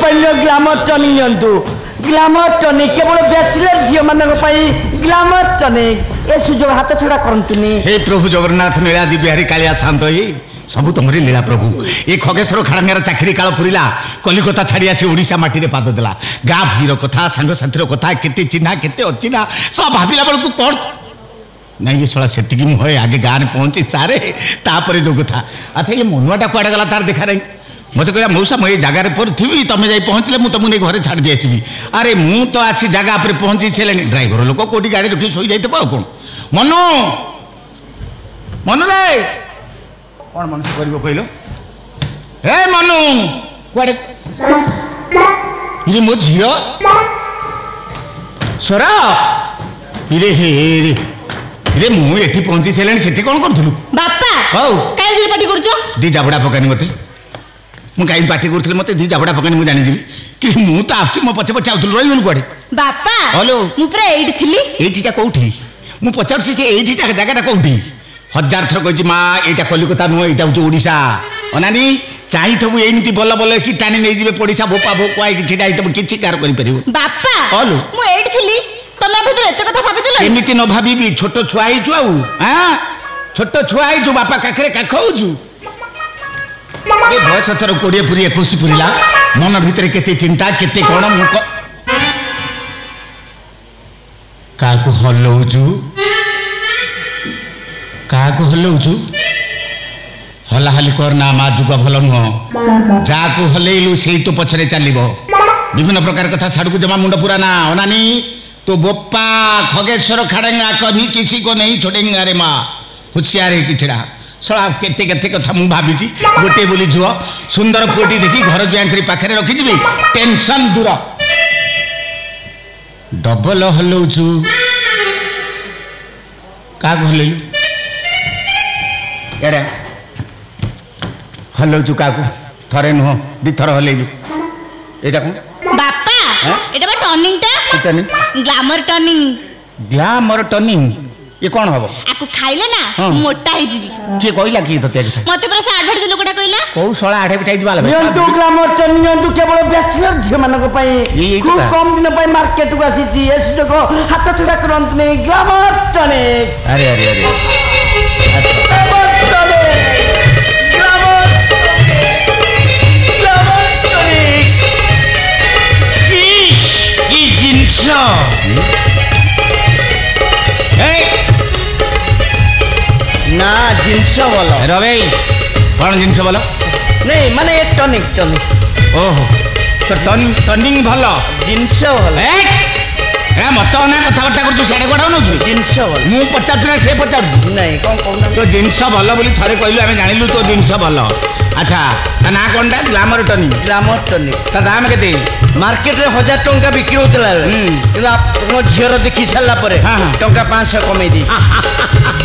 pile glamour टनिक नियंतु glamour टनिक केवल bachelor झियो मानक पई ग्लैमर टनिक ए सुजोग हाथ छड़ा करंतुनी हे प्रभु जगन्नाथ नीलादि बिहारी कालिया शांत हे सबु तुमरी लीला प्रभु ए खगेश्वर खड़ंगार चाकरी काल पुरिला कलिकता छाड़ी आसी ओडिशा माटी रे पाद देला गाँ भीर कथा सांग साथीर कथा केते चिन्हा केते अचिन्हा सब भाबिला बेल को कोन नहीं सला सेतिकी मुहे आगे गाँव पहुंची सारे तापर जो कथा अच्छा ये मनुआटा कुआड़े गला तार देखा नहीं मत कह मौसा मुझे जगार पर थी तुम जा पहुँचले मुझे तुमको नहीं घरे छाड़ी आसबि अरे मु तो आसी जगह पर पहुँची सारे ड्राइवर लोक कौटी गाड़ी रखी शोई जाइए कौन मनु मनु रे कौन मनुष्य कर कहल हे मनु कुआड़े मो झी सोरा रे हे रे मुझे पहुँची सारे से कौन करूँ बापा कहीं पार्टी कर दी जाबड़ा पकानी मत मुझे कहीं पार्टी करूँ मत दी जाबड़ा पकानी मुझे जानी कि मुझे तो आस पचे पचे आउल रही कौड़े बापा हेलो मुझे कौटी मुझे पचार जगह कौटी 1000 थर कही माँ यहाँ कलिकता नुह यहाँ हूँ ओडिशा अनानी चाहिए एमती बल बल कि टाणी नहीं जी पड़ीसा भोपा भोक आई छिड़ा किसी कार कर एमती न भावी छोट छुआ हाँ छोट छुआ बापा काखरे काख होचु बयस थर 20 पूरी 21 पूरा मन भितर केते चिंता केते कौन मुख क्या हलौचु क्या हलौचु हलाहाली करना माँ जुग भल नुह जहाँ हलैलु से तो पछरे चलो विभिन्न प्रकार कथा साड़ू जमा मुंड पुराना अनानी तो बोपा खगेश्वर खड़ेंगा कभी किसी को नहीं छोड़ेंगे रे माँ होशियार है किछड़ा सला केते केते कथा मु भाभी गोटे बोली झुआ सुंदर पुटी देखी घर जुआरी पाखे रखी टेंशन दूर डबल हलौचु क्या हलैलु एड़ा हलौचु क्या थरे नुह दी थर हलैलु एटा कौन बापा एटा टर्निंग टा ग्लैमर टर्निंग ग्लैमर टर्निंग ये कौन हम आपको खाइले ना मोटा ही जीवी के कहला कि तते मते पर से एडवर्टाइज लोकटा कहला को सळा एडवर्टाइज वाला नियंतु ग्लैमर टर्निंग नियंतु केवल बैचलर झियो मानक पई खूब कम दिन पई मार्केट को आसी छी एस जको हाथ छड़ा करंत नै ग्लैमर टर्निंग अरे अरे ना जिनस बोलो रवे कौन जिनस बोलो नहीं माने टनिक टनिक ओहो तो टनिक भलो जिनस बोलो मत ना कथबार्ता कर साढ़े गोड़ा नौ जिनस बोलो मु पचार से पचार नहीं कौन कौन तो जिनस भल बोली थरे कहलु आमे जानिलु तो जिनस भल अच्छा ता ना कोनटा ग्लैमर टनिक ता दाम केते मार्केट रे 1000 टंका बिक्री होतला कि आपन झियर देखि साला परे टंका 500 कमे दी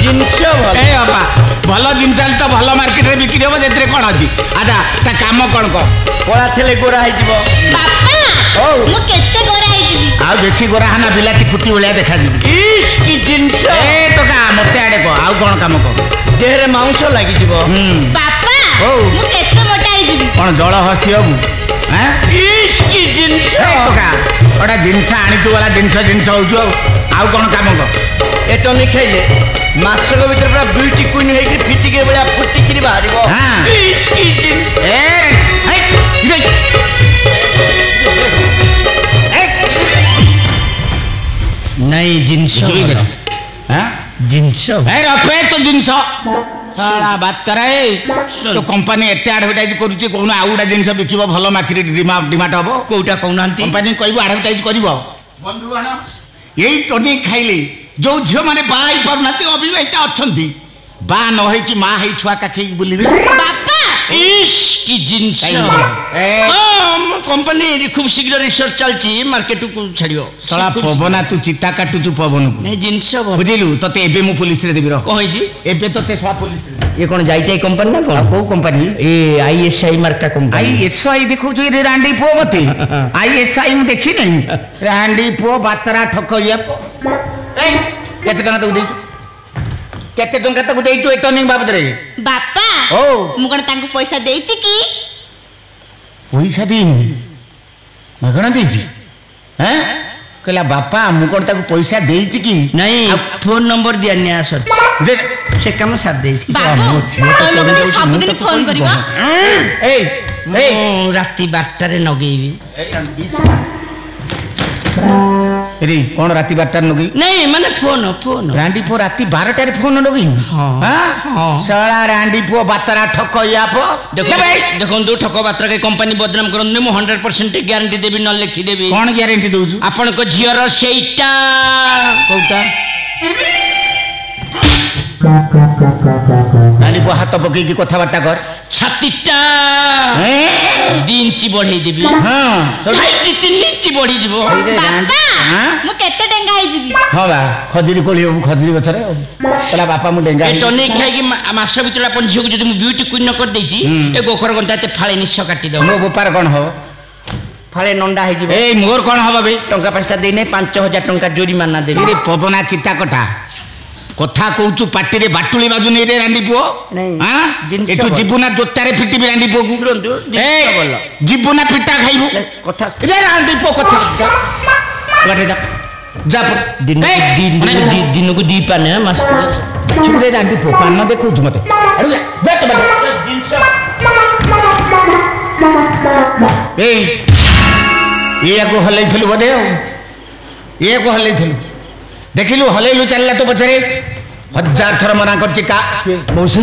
जिनस भल ए बाबा भल जिनस तो भल मार्केट रे बिक्री हो जेतरे कोन अछि अच्छा ता काम कोन को कोला थेले गोरा है जीवो बापा मु केते गोरा है जीवी आ बेसी गोरा हाना बिलाती फुटी भलिया देखा दी इस की जिनस ए तो का मते आडे को आ कोन काम को देहरे मांस लागि जीवो बापा मु केते मोटा है जीवी कोन जळ हस्ती हबु हैं इस की जिनस तो का ओडा जिनस आनी तू वाला जिनस होजु आ कोन काम को ए टनिक खाइले मासक भीतर पूरा ब्यूटी क्वीन है कि फिटी के बड़ा फुटी की बाहरिबो हां इस की जिनस नहीं जिनस हां जिनस ए रखे तो जिनस साला बात करे तो कंपनी एते एडवर्टाइज करूची कोन आउडा जिनस बिकिबो भलो मार्केट डिमांड हबो कोटा कहनांती कंपनी कहबो एडवर्टाइज करबो बंधुगण यही टनिक खाइले जो झियो माने बाई परनाती अभिवाहिता अछंती बा न होई कि मां है छुआ काखी बुलिबे बापा इस की जिनस कंपनी खूब शीघ्र रिसर्च चलची मार्केट को छाड़ियो साला पवना तू चित्ता काटुचु पवन को नहीं जिनस बुझिलु तते एबे मु पुलिस रे देबी रो कहै जी एबे तते स्वा पुलिस ये कोन जाईते कंपनी ना कोन को कंपनी ए आईएसआई मार्का कंपनी आईएसआई देखो जो रे रांडी पो मते आईएसआई मु देखी नहीं रांडी पो बातरा ठकइया ए केते टका तू देई केते टका तू देई तो टर्निंग बाबत रे बापा ओ मु कोन तांको पैसा देइची की पैसा देनी ମାଗଣା ଦେଇଛି ହଁ କହିଲା ବାପା ମୁଁ କ'ଣ ତାକୁ ପଇସା ଦେଇଛି କି ନାଇଁ ଫୋନ ନମ୍ବର ଦିଆ ନିଆ ସର ସେ କାମ ସାରି ଦେଇଛି ବାବୁ ତମେ ମୋତେ ସବୁଦିନ ଫୋନ କରିବ ଏଇ ରାତି 12ଟାରେ ନଗେଇବି रे कौन राति 12 लगी नहीं माने फोन फोन रांडी पो राति 12 फोन लगी हां साला रांडी पो बातरा ठक या पो देखो भाई देखो दो ठक बातरा के कंपनी बदनाम करन मु 100% गारंटी देबी न लिखि देबी कौन गारंटी दोजु आपन को झियर सेटा कोटा रांडी पो हाथ पकई की कथा बाटा कर छातीटा 2 इंच बढ़ाई देबी हां हाइट 3 इंच बढ़ी जीवो बाबा मु केते डेंगा होई जीवी हां बा खजूरी कोली खजूरी गछरे तला बापा मु डेंगा ए टने खाई की मास भीतर अपन झियो जदी मु ब्यूटी क्वीन न कर देची ए गोखर गंता ते फाळे निश्च काटी दो मो व्यापार कोन हो फाळे नंडा होई जीवो ए मोर कोन हो बे टंका 5टा देई नै 5000 टंका जोरिमाना देबी रे पवना चित्ता कटा कथा कहूचु पाटी रे बाटुली बाजू नै रे रांडी पुओ हां एटु जीबुना जोतारे फिटी भी रांडी पुओ सुरंतु जिंस बोल जीबुना पिटा खाइबु कथा रे रांडी पुओ कथा गटे जा जा दिन को दी पाने मास छिबरे रांडी पुओ पान न देखौ छु मते अरु जा जा तो जिंस ए ये को हलै थलु बडे ये को हलै थलु देखिलु हलेलु चलला तो बचरे 1000 थर मना करछि का मौसी